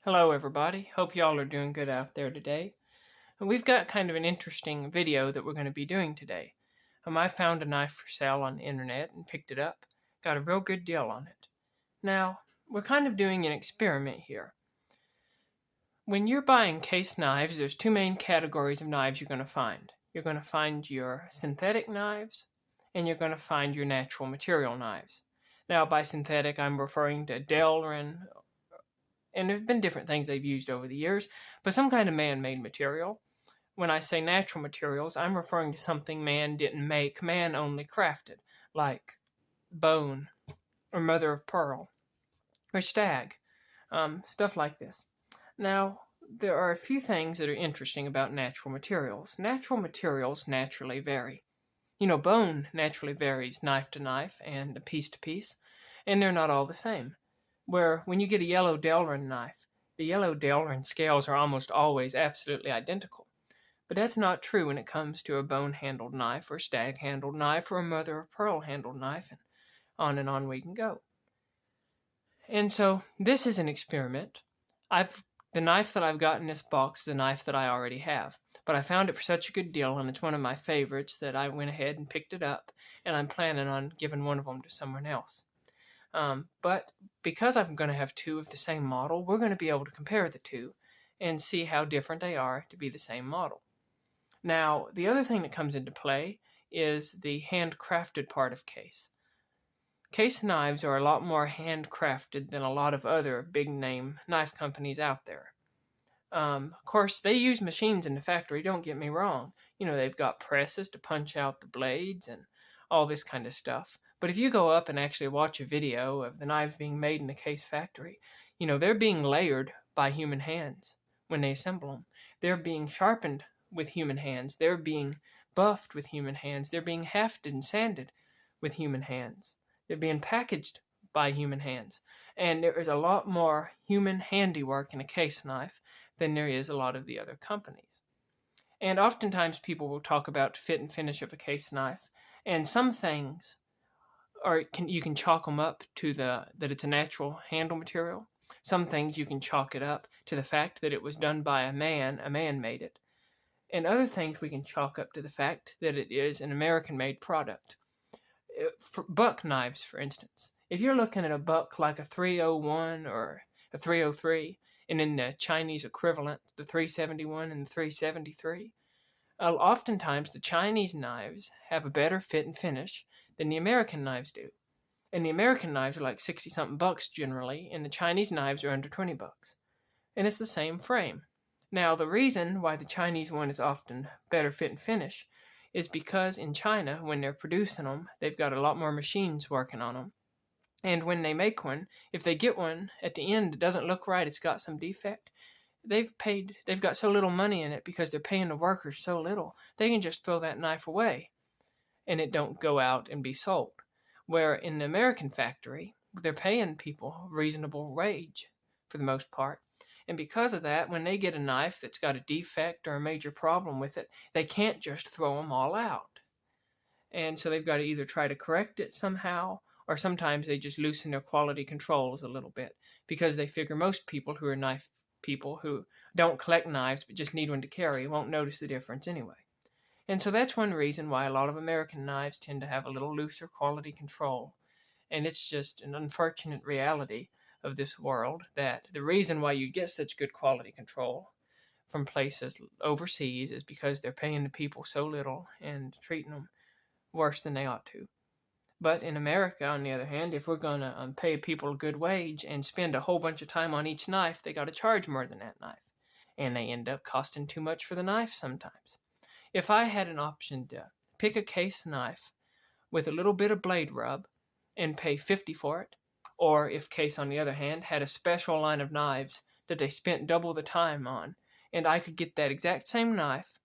Hello everybody, hope y'all are doing good out there today. And we've got kind of an interesting video that we're going to be doing today. I found a knife for sale on the internet and picked it up. Got a real good deal on it. Now, we're kind of doing an experiment here. When you're buying case knives, there's two main categories of knives you're going to find. You're going to find your synthetic knives and you're going to find your natural material knives. Now, by synthetic, I'm referring to Delrin, and there have been different things they've used over the years, but some kind of man-made material. When I say natural materials, I'm referring to something man didn't make, man only crafted, like bone, or mother of pearl, or stag, stuff like this. Now, there are a few things that are interesting about natural materials. Natural materials naturally vary. Bone naturally varies knife to knife and piece to piece, and they're not all the same. Where when you get a yellow Delrin knife, the yellow Delrin scales are almost always absolutely identical. But that's not true when it comes to a bone-handled knife or stag-handled knife or a mother-of-pearl-handled knife, and on we can go. And so this is an experiment. The knife that I've got in this box is a knife that I already have, but I found it for such a good deal, and it's one of my favorites, that I went ahead and picked it up, and I'm planning on giving one of them to someone else. But because I'm going to have two of the same model, we're going to be able to compare the two and see how different they are to be the same model. Now, the other thing that comes into play is the handcrafted part of case. Case knives are a lot more handcrafted than a lot of other big-name knife companies out there. Of course, they use machines in the factory, don't get me wrong. They've got presses to punch out the blades and all this kind of stuff. But if you go up and actually watch a video of the knives being made in the case factory, they're being layered by human hands when they assemble them. They're being sharpened with human hands. They're being buffed with human hands. They're being hafted and sanded with human hands. They're being packaged by human hands. And there is a lot more human handiwork in a case knife than there is a lot of the other companies. And oftentimes people will talk about fit and finish of a case knife, and some things you can chalk them up to that it's a natural handle material. Some things you can chalk it up to the fact that it was done by a man made it. And other things we can chalk up to the fact that it is an American-made product. For buck knives, for instance, if you're looking at a buck like a 301 or a 303, and in the Chinese equivalent, the 371 and the 373, oftentimes the Chinese knives have a better fit and finish than the American knives do. And the American knives are like 60-something bucks generally, and the Chinese knives are under 20 bucks. And it's the same frame. Now, the reason why the Chinese one is often better fit and finish is because in China, when they're producing them, they've got a lot more machines working on them. And when they make one, if they get one at the end that doesn't look right, it's got some defect, they've got so little money in it because they're paying the workers so little, they can just throw that knife away and it don't go out and be sold. Where in the American factory, they're paying people reasonable wage for the most part. And because of that, when they get a knife that's got a defect or a major problem with it, they can't just throw them all out. And so they've got to either try to correct it somehow, or sometimes they just loosen their quality controls a little bit, because they figure most people who are knife people who don't collect knives but just need one to carry won't notice the difference anyway. And so that's one reason why a lot of American knives tend to have a little looser quality control. And it's just an unfortunate reality of this world that the reason why you get such good quality control from places overseas is because they're paying the people so little and treating them worse than they ought to. But in America, on the other hand, if we're going to pay people a good wage and spend a whole bunch of time on each knife, they got to charge more than that knife. And they end up costing too much for the knife sometimes. If I had an option to pick a case knife with a little bit of blade rub and pay $50 for it, or if Case, on the other hand, had a special line of knives that they spent double the time on, and I could get that exact same knife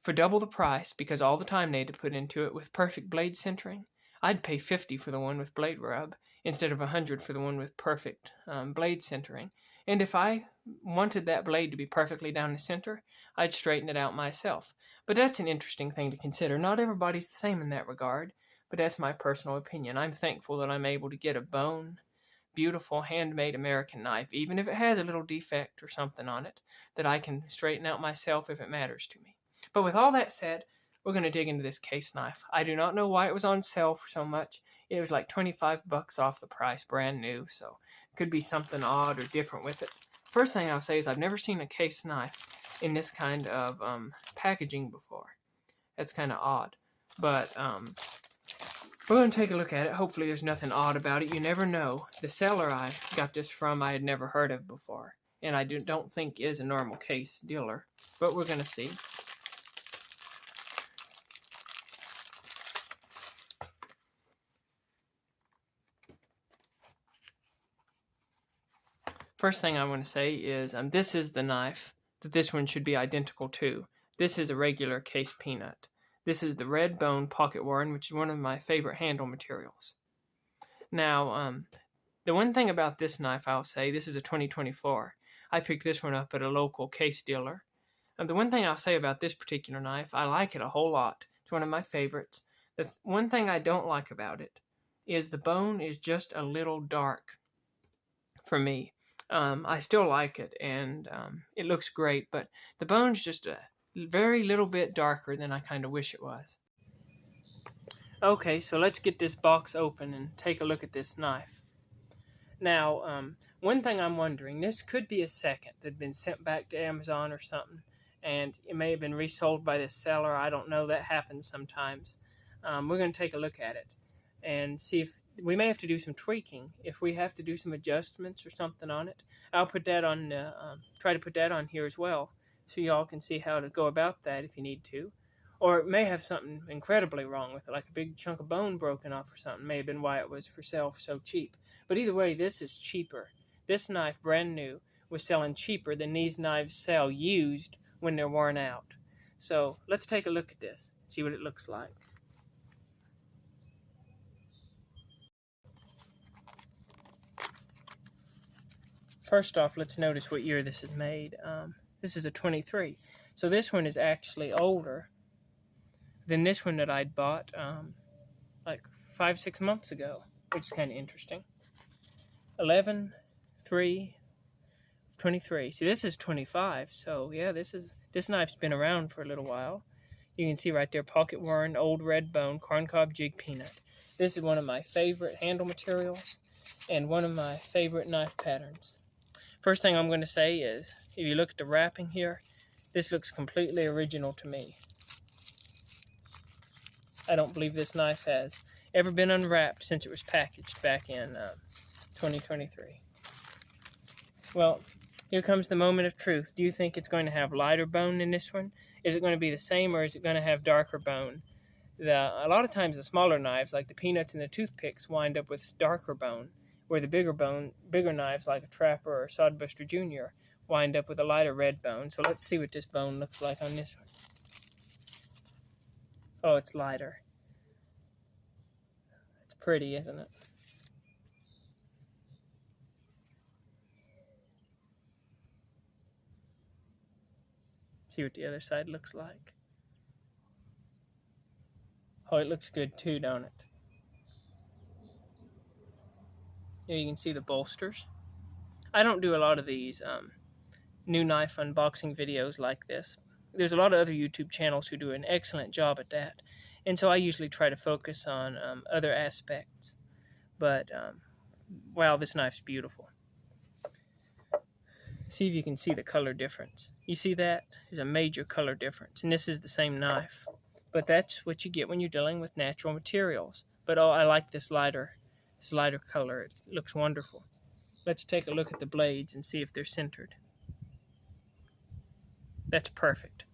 for double the price because all the time they had to put into it with perfect blade centering, I'd pay $50 for the one with blade rub instead of $100 for the one with perfect blade centering. And if I wanted that blade to be perfectly down the center, I'd straighten it out myself. But that's an interesting thing to consider. Not everybody's the same in that regard, but that's my personal opinion. I'm thankful that I'm able to get a bone beautiful handmade American knife, even if it has a little defect or something on it, that I can straighten out myself if it matters to me. But with all that said, we're going to dig into this case knife. I do not know why it was on sale for so much. It was like 25 bucks off the price, brand new, so it could be something odd or different with it. First thing I'll say is I've never seen a case knife in this kind of packaging before. That's kind of odd. But we're going to take a look at it. Hopefully there's nothing odd about it. You never know. The seller I got this from I had never heard of before, and I don't think is a normal case dealer. But we're going to see. First thing I want to say is this is the knife that this one should be identical to. This is a regular case peanut. This is the red bone pocket worn, which is one of my favorite handle materials. Now, the one thing about this knife, I'll say, this is a 2024. I picked this one up at a local case dealer. And the one thing I'll say about this particular knife, I like it a whole lot. It's one of my favorites. The one thing I don't like about it is the bone is just a little dark for me. I still like it, and it looks great, but the bone's just a very little bit darker than I kind of wish it was. Okay, so let's get this box open and take a look at this knife. Now, one thing I'm wondering, this could be a second that had been sent back to Amazon or something, and it may have been resold by this seller. I don't know. That happens sometimes. We're going to take a look at it and see if we may have to do some tweaking. If we have to do some adjustments or something on it, I'll put that on, try to put that on here as well, so y'all can see how to go about that if you need to. Or it may have something incredibly wrong with it, like a big chunk of bone broken off or something. May have been why it was for sale for so cheap. But either way, this is cheaper. This knife, brand new, was selling cheaper than these knives sell used when they're worn out. So let's take a look at this, see what it looks like. First off, let's notice what year this is made. This is a 23. So this one is actually older than this one that I'd bought like 5-6 months ago, which is kind of interesting. 11/3/23. See, this is 25, so yeah, this knife's been around for a little while. You can see right there, pocket worn, old red bone, corncob jig peanut. This is one of my favorite handle materials and one of my favorite knife patterns. First thing I'm going to say is, if you look at the wrapping here, this looks completely original to me. I don't believe this knife has ever been unwrapped since it was packaged back in 2023. Well, here comes the moment of truth. Do you think it's going to have lighter bone than this one? Is it going to be the same, or is it going to have darker bone? A lot of times the smaller knives, like the peanuts and the toothpicks, wind up with darker bone, where the bigger knives like a Trapper or Sodbuster Jr. wind up with a lighter red bone. So let's see what this bone looks like on this one. Oh, it's lighter. It's pretty, isn't it? See what the other side looks like. Oh, it looks good too, don't it? Here you can see the bolsters. I don't do a lot of these new knife unboxing videos like this. There's a lot of other YouTube channels who do an excellent job at that, and so I usually try to focus on other aspects. But wow, this knife's beautiful. See if you can see the color difference. You see that? There's a major color difference, and this is the same knife. But that's what you get when you're dealing with natural materials. But oh, I like this lighter color. It looks wonderful. Let's take a look at the blades and see if they're centered. That's perfect.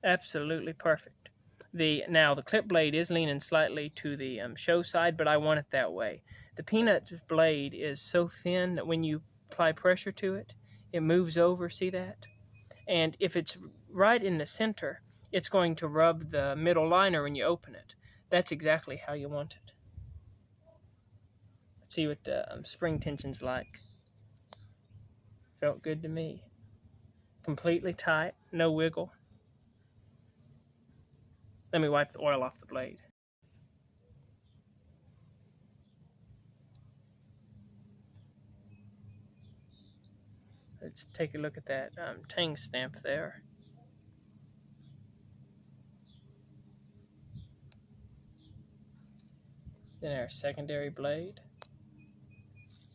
Absolutely perfect. Now, the clip blade is leaning slightly to the show side, but I want it that way. The peanut blade is so thin that when you apply pressure to it, it moves over, see that? And if it's right in the center, it's going to rub the middle liner when you open it. That's exactly how you want it. Let's see what the spring tension's like. Felt good to me. Completely tight, no wiggle. Let me wipe the oil off the blade. Let's take a look at that tang stamp there. Then our secondary blade.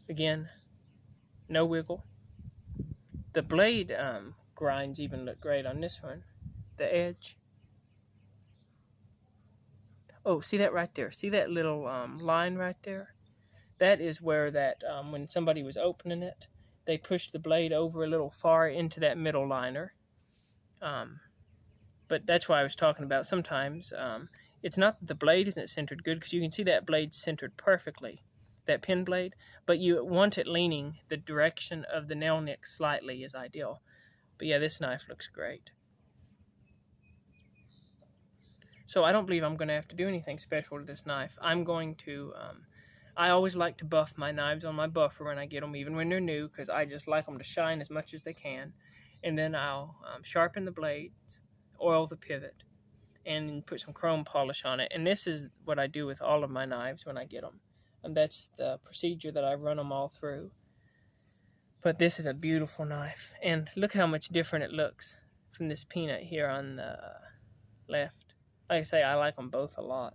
Again, no wiggle. The blade grinds even look great on this one. The edge. Oh, see that right there? See that little line right there? That is where that, when somebody was opening it, they pushed the blade over a little far into that middle liner. But that's why I was talking about sometimes it's not that the blade isn't centered good, because you can see that blade centered perfectly, that pin blade, but you want it leaning the direction of the nail nick slightly is ideal. But yeah, this knife looks great. So I don't believe I'm going to have to do anything special to this knife. I'm going to, I always like to buff my knives on my buffer when I get them, even when they're new, because I just like them to shine as much as they can. And then I'll sharpen the blades, oil the pivot, and put some chrome polish on it. And this is what I do with all of my knives when I get them. And that's the procedure that I run them all through. But this is a beautiful knife. And look how much different it looks from this peanut here on the left. Like I say, I like them both a lot.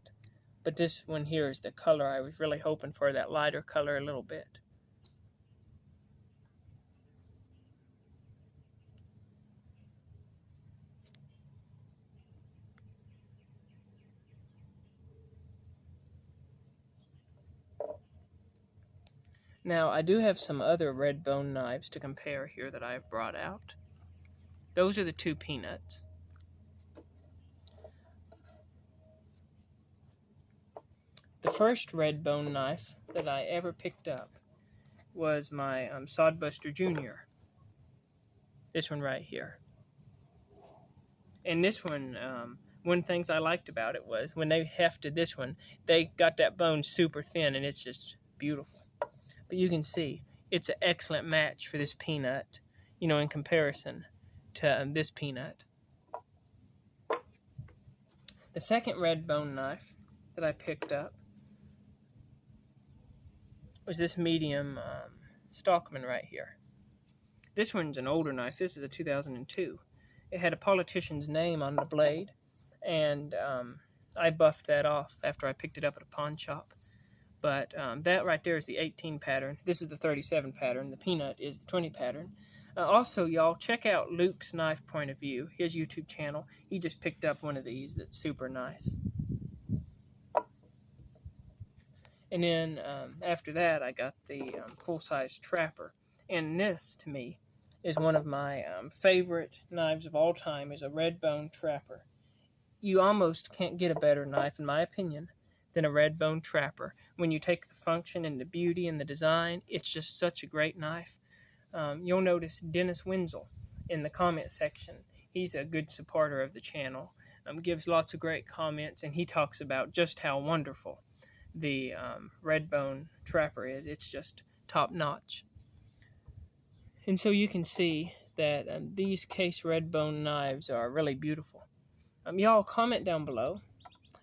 But this one here is the color. I was really hoping for that lighter color a little bit. Now, I do have some other red bone knives to compare here that I've brought out. Those are the two peanuts. The first red bone knife that I ever picked up was my Sodbuster Jr. This one right here. And this one, one of the things I liked about it was when they hefted this one, they got that bone super thin, and it's just beautiful. But you can see it's an excellent match for this peanut, you know, in comparison to this peanut. The second red bone knife that I picked up was this medium Stockman right here. This one's an older knife. This is a 2002. It had a politician's name on the blade, and I buffed that off after I picked it up at a pawn shop. But that right there is the 18 pattern. This is the 37 pattern. The peanut is the 20 pattern. Also, y'all, check out Luke's Knife Point of View, his YouTube channel. He just picked up one of these that's super nice. And then after that, I got the full-size Trapper. And this, to me, is one of my favorite knives of all time, is a red bone Trapper. You almost can't get a better knife, in my opinion, than a red bone Trapper. When you take the function and the beauty and the design, it's just such a great knife. You'll notice Dennis Wenzel in the comment section. He's a good supporter of the channel, gives lots of great comments, and he talks about just how wonderful the red bone Trapper is. It's just top notch. And so you can see that these case red bone knives are really beautiful. Y'all comment down below.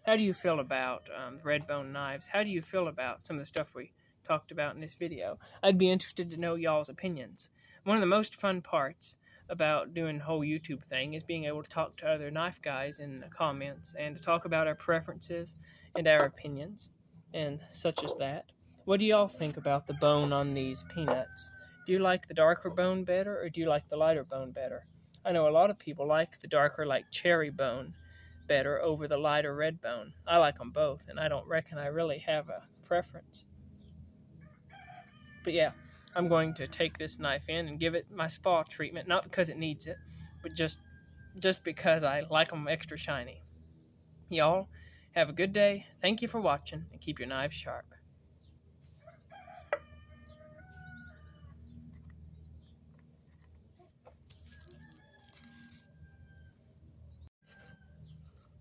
How do you feel about red bone knives? How do you feel about some of the stuff we talked about in this video? I'd be interested to know y'all's opinions. One of the most fun parts about doing the whole YouTube thing is being able to talk to other knife guys in the comments and to talk about our preferences and our opinions and such as that. What do y'all think about the bone on these peanuts? Do you like the darker bone better, or do you like the lighter bone better? I know a lot of people like the darker, like cherry bone better over the lighter red bone. I like them both, and I don't reckon I really have a preference. But yeah, I'm going to take this knife in and give it my spa treatment, not because it needs it, but just because I like them extra shiny. Y'all, have a good day. Thank you for watching, and keep your knives sharp.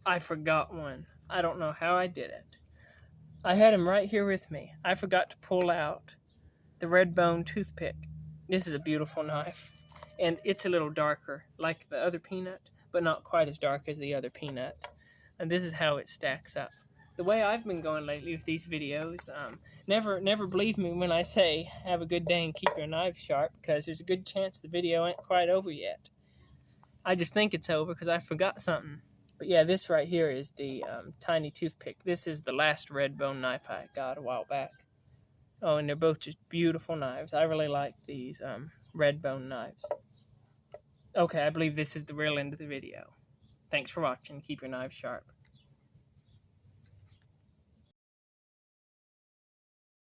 I forgot one. I don't know how I did it. I had him right here with me. I forgot to pull out the red bone toothpick. This is a beautiful knife, and it's a little darker like the other peanut, but not quite as dark as the other peanut. And this is how it stacks up. the way I've been going lately with these videos, never believe me when I say have a good day and keep your knives sharp, because there's a good chance the video ain't quite over yet. I just think it's over because I forgot something. But yeah, this right here is the tiny toothpick. This is the last red bone knife I got a while back. Oh, and they're both just beautiful knives. I really like these red bone knives. Okay, I believe this is the real end of the video. Thanks for watching. Keep your knives sharp.